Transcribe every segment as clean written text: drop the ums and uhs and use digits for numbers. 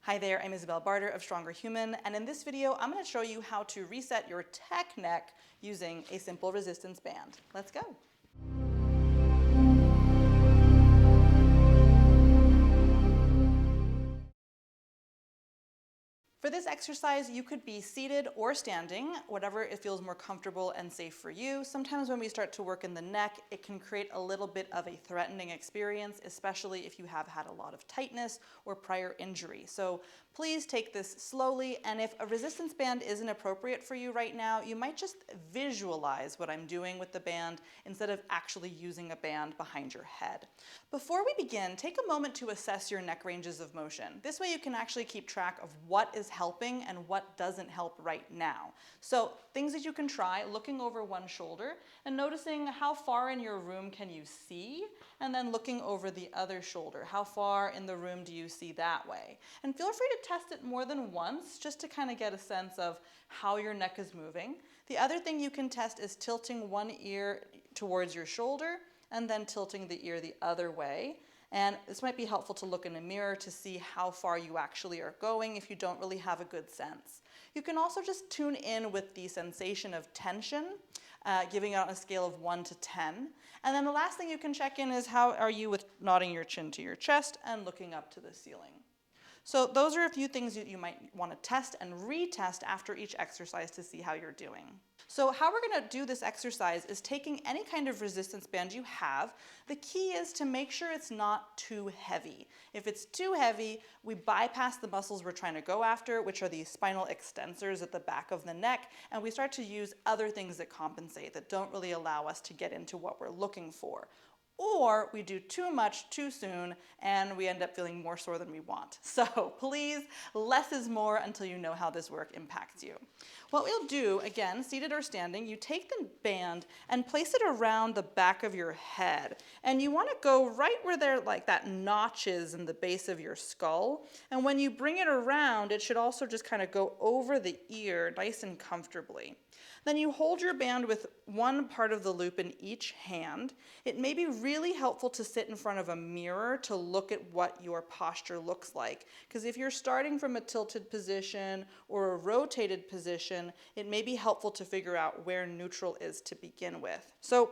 Hi there, I'm Isabel Barter of Stronger Human, and in this video I'm going to show you how to reset your tech neck using a simple resistance band. Let's go. For this exercise, you could be seated or standing, whatever it feels more comfortable and safe for you. Sometimes when we start to work in the neck, it can create a little bit of a threatening experience, especially if you have had a lot of tightness or prior injury. So please take this slowly, and if a resistance band isn't appropriate for you right now, you might just visualize what I'm doing with the band instead of actually using a band behind your head. Before we begin, take a moment to assess your neck ranges of motion. This way you can actually keep track of what is helping and what doesn't help right now. So things that you can try: looking over one shoulder and noticing how far in your room can you see, and then looking over the other shoulder. How far in the room do you see that way? And feel free to test it more than once just to kind of get a sense of how your neck is moving. The other thing you can test is tilting one ear towards your shoulder and then tilting the ear the other way. And this might be helpful to look in a mirror to see how far you actually are going if you don't really have a good sense. You can also just tune in with the sensation of tension, giving it on a scale of 1 to 10. And then the last thing you can check in is how are you with nodding your chin to your chest and looking up to the ceiling. So those are a few things that you might want to test and retest after each exercise to see how you're doing. So how we're going to do this exercise is taking any kind of resistance band you have. The key is to make sure it's not too heavy. If it's too heavy, we bypass the muscles we're trying to go after, which are the spinal extensors at the back of the neck, and we start to use other things that compensate, that don't really allow us to get into what we're looking for. Or we do too much too soon and we end up feeling more sore than we want. So please, less is more until you know how this work impacts you. What we'll do, again, seated or standing, you take the band and place it around the back of your head. And you want to go right where there, like that notch is in the base of your skull. And when you bring it around, it should also just kind of go over the ear nice and comfortably. Then you hold your band with one part of the loop in each hand. It may be really helpful to sit in front of a mirror to look at what your posture looks like. Because if you're starting from a tilted position or a rotated position, it may be helpful to figure out where neutral is to begin with. So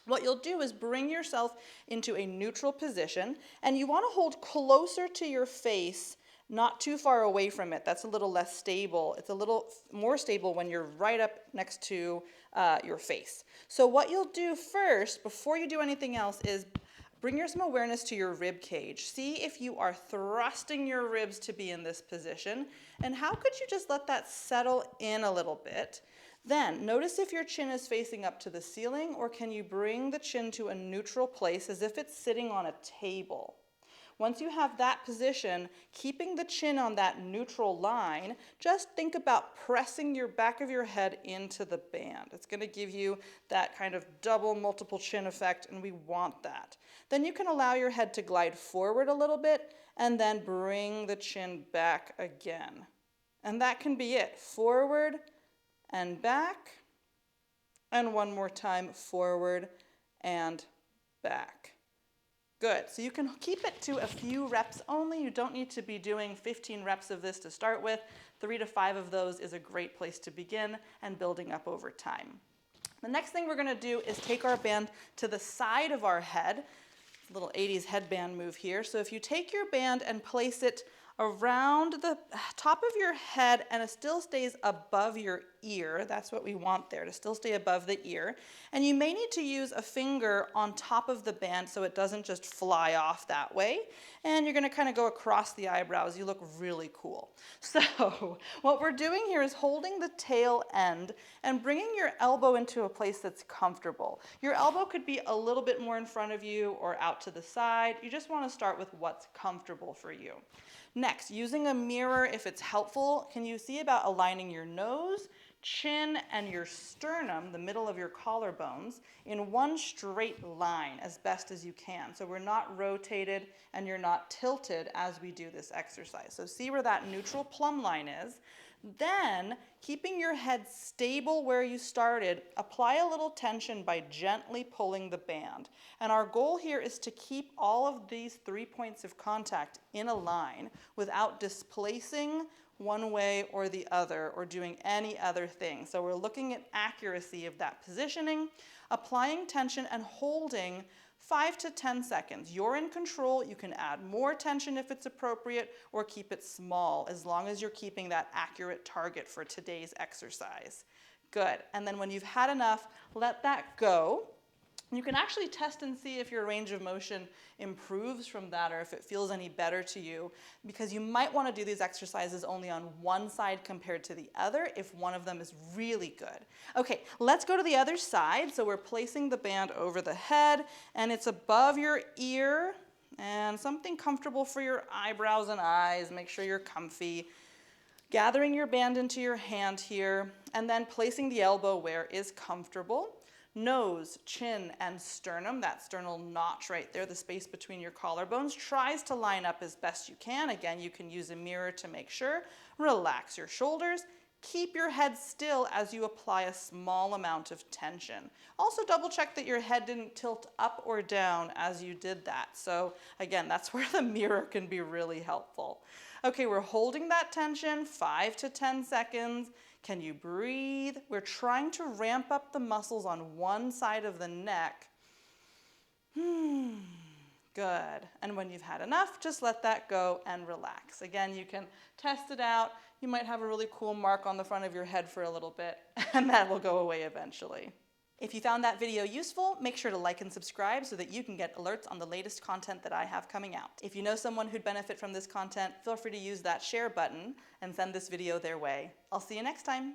what you'll do is bring yourself into a neutral position, and you want to hold closer to your face, not too far away from it. That's a little less stable. It's a little more stable when you're right up next to your face. So what you'll do first, before you do anything else, is bring some awareness to your rib cage. See if you are thrusting your ribs to be in this position, and how could you just let that settle in a little bit. Then notice if your chin is facing up to the ceiling, or can you bring the chin to a neutral place as if it's sitting on a table. Once you have that position, keeping the chin on that neutral line, just think about pressing your back of your head into the band. It's going to give you that kind of double multiple chin effect, and we want that. Then you can allow your head to glide forward a little bit, and then bring the chin back again. And that can be it. Forward and back, and one more time, forward and back. Good. So you can keep it to a few reps only. You don't need to be doing 15 reps of this to start with. 3 to 5 of those is a great place to begin, and building up over time. The next thing we're going to do is take our band to the side of our head. A little 80s headband move here. So if you take your band and place it around the top of your head, and it still stays above your ear. That's what we want there, to still stay above the ear. And you may need to use a finger on top of the band so it doesn't just fly off that way. And you're going to kind of go across the eyebrows. You look really cool. So what we're doing here is holding the tail end and bringing your elbow into a place that's comfortable. Your elbow could be a little bit more in front of you or out to the side. You just want to start with what's comfortable for you. Next, using a mirror, if it's helpful, can you see about aligning your nose, chin, and your sternum, the middle of your collarbones, in one straight line as best as you can. So we're not rotated and you're not tilted as we do this exercise. So see where that neutral plumb line is. Then, keeping your head stable where you started, apply a little tension by gently pulling the band. And our goal here is to keep all of these 3 points of contact in a line without displacing one way or the other or doing any other thing. So we're looking at accuracy of that positioning, applying tension and holding 5 to 10 seconds. You're in control. You can add more tension if it's appropriate or keep it small as long as you're keeping that accurate target for today's exercise. Good. And then when you've had enough, let that go. You can actually test and see if your range of motion improves from that or if it feels any better to you, because you might want to do these exercises only on one side compared to the other if one of them is really good. Okay, let's go to the other side. So we're placing the band over the head and it's above your ear and something comfortable for your eyebrows and eyes. Make sure you're comfy. Gathering your band into your hand here and then placing the elbow where is comfortable. Nose, chin, and sternum, that sternal notch right there, the space between your collarbones, tries to line up as best you can. Again, you can use a mirror to make sure. Relax your shoulders. Keep your head still as you apply a small amount of tension. Also double check that your head didn't tilt up or down as you did that. So again, that's where the mirror can be really helpful. Okay, we're holding that tension 5 to 10 seconds. Can you breathe? We're trying to ramp up the muscles on one side of the neck. Good. And when you've had enough, just let that go and relax. Again, you can test it out. You might have a really cool mark on the front of your head for a little bit, and that will go away eventually. If you found that video useful, make sure to like and subscribe so that you can get alerts on the latest content that I have coming out. If you know someone who'd benefit from this content, feel free to use that share button and send this video their way. I'll see you next time.